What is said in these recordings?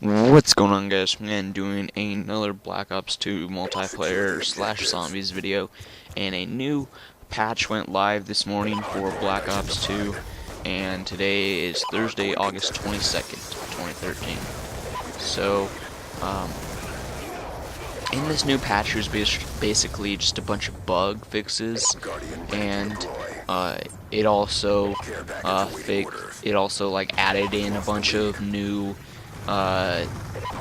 What's going on, guys? Man, doing another Black Ops 2 multiplayer slash zombies video, and a new patch went live this morning for Black Ops 2, and today is Thursday, August 22nd, 2013. So, um, in this new patch, there's basically just a bunch of bug fixes, and it also it also like added in a bunch of new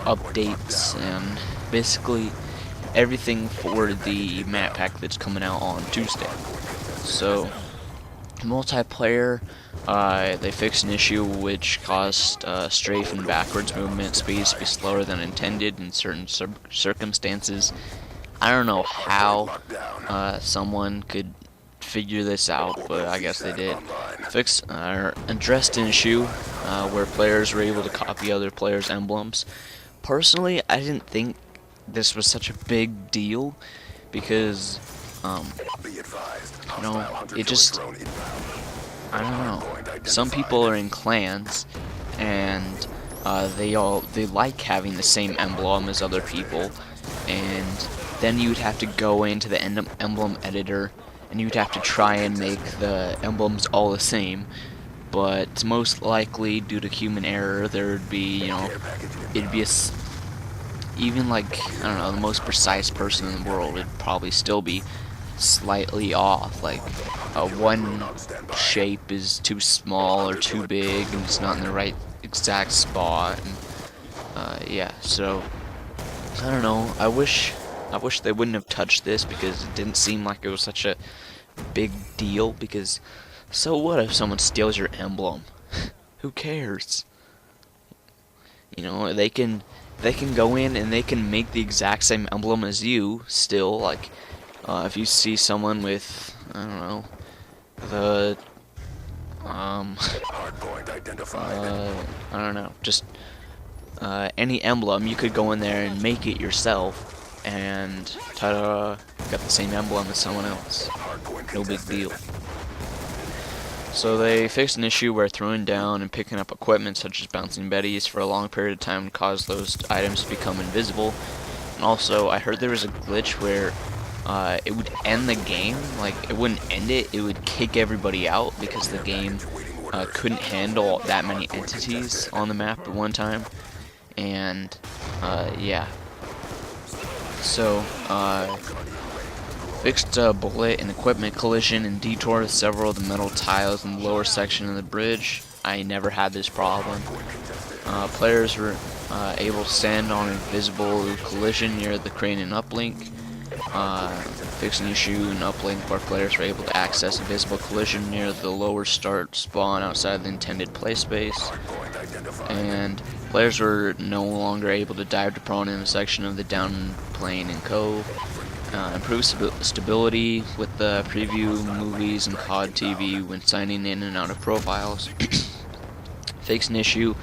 updates and basically everything for the map pack that's coming out on Tuesday. So multiplayer, they fixed an issue which caused strafe and backwards movement speeds to be slower than intended in certain circumstances. I don't know how someone could figure this out, but I guess they did. Addressed an issue where players were able to copy other players' emblems. Personally, I didn't think this was such a big deal because, it just, I don't know. Some people are in clans, and they like having the same emblem as other people, and then you'd have to go into the emblem editor, and you'd have to try and make the emblems all the same. But most likely, due to human error, there would be, it'd be even like, I don't know, the most precise person in the world would probably still be slightly off. Like, one shape is too small or too big, and it's not in the right exact spot. And, yeah, so I don't know. I wish they wouldn't have touched this because it didn't seem like it was such a big deal. Because so what if someone steals your emblem? Who cares? They can go in and they can make the exact same emblem as you still. Like, if you see someone with, I don't know, the I don't know, just any emblem, you could go in there and make it yourself, and ta-da, got the same emblem as someone else. No big deal. So they fixed an issue where throwing down and picking up equipment such as bouncing betties for a long period of time caused those items to become invisible. And also, I heard there was a glitch where it would end the game. Like, it wouldn't end it, it would kick everybody out because the game couldn't handle that many entities on the map at one time. And, yeah. So, fixed a bullet and equipment collision and detoured several of the metal tiles in the lower section of the bridge. I never had this problem. Players were able to stand on invisible collision near the crane and uplink. Fixed an issue in uplink where players were able to access invisible collision near the lower start spawn outside the intended play space. And players were no longer able to dive to prone in a section of the down plane and cove. Improved stability with the preview movies and COD TV when signing in and out of profiles. Fixed an issue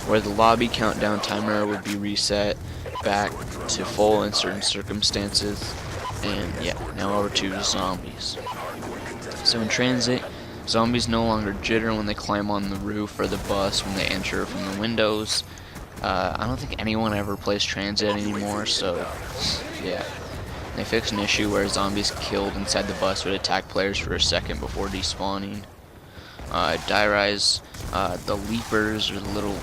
where the lobby countdown timer would be reset back to full in certain circumstances. And yeah, now over to zombies. So in transit, zombies no longer jitter when they climb on the roof or the bus when they enter from the windows. I don't think anyone ever plays transit anymore, so yeah. They fixed an issue where zombies killed inside the bus would attack players for a second before despawning. Die-Rise, the leapers or the little,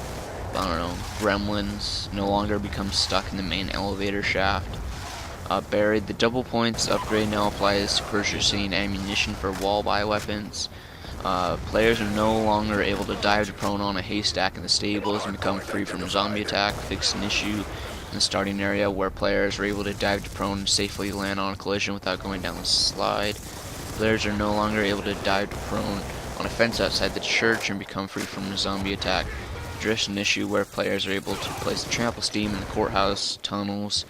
I don't know, gremlins no longer become stuck in the main elevator shaft. Buried, the double points upgrade now applies to purchasing ammunition for wall-buy weapons. Players are no longer able to dive to prone on a haystack in the stables and become free from zombie attack. Fixed an issue in the starting area where players are able to dive to prone and safely land on a collision without going down the slide. Players are no longer able to dive to prone on a fence outside the church and become free from the zombie attack. Addressed an issue where players are able to place a trample steam in the courthouse tunnels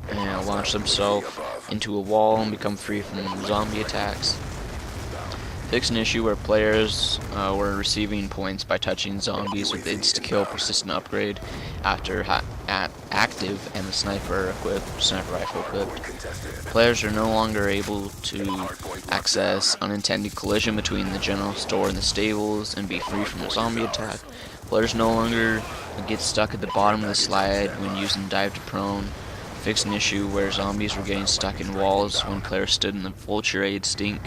and launch themselves into a wall and become free from zombie attacks. Fixed an issue where players were receiving points by touching zombies with insta-kill persistent upgrade after active and the sniper rifle equipped. Players are no longer able to access unintended collision between the general store and the stables and be free from a zombie attack. Players no longer get stuck at the bottom of the slide when using dive to prone. Fixed an issue where zombies were getting stuck in walls when players stood in the vulture aid stink,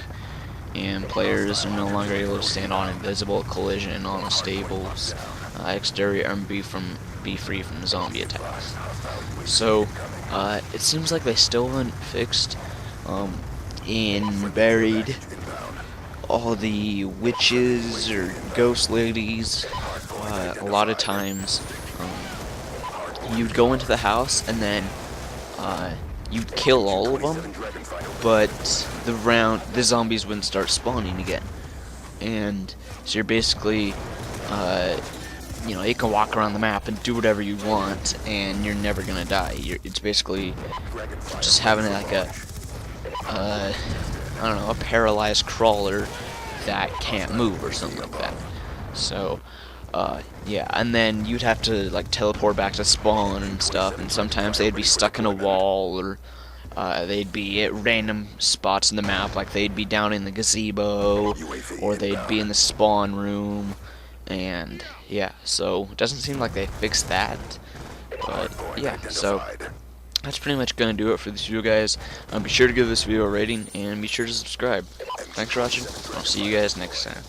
and players are no longer able to stand on invisible collision on the stables exterior and be free from zombie attacks. So it seems like they still haven't fixed and buried all the witches or ghost ladies. A lot of times you'd go into the house and then you'd kill all of them, but the zombies wouldn't start spawning again. And so you're basically you can walk around the map and do whatever you want, and you're never gonna die. It's basically just having like I don't know, a paralyzed crawler that can't move or something like that. So, yeah, and then you'd have to like teleport back to spawn and stuff, and sometimes they'd be stuck in a wall, or they'd be at random spots in the map, like they'd be down in the gazebo, or they'd be in the spawn room, and yeah, so it doesn't seem like they fixed that, but yeah, so that's pretty much gonna do it for this video, guys. Be sure to give this video a rating, and be sure to subscribe. Thanks for watching. I'll see you guys next time.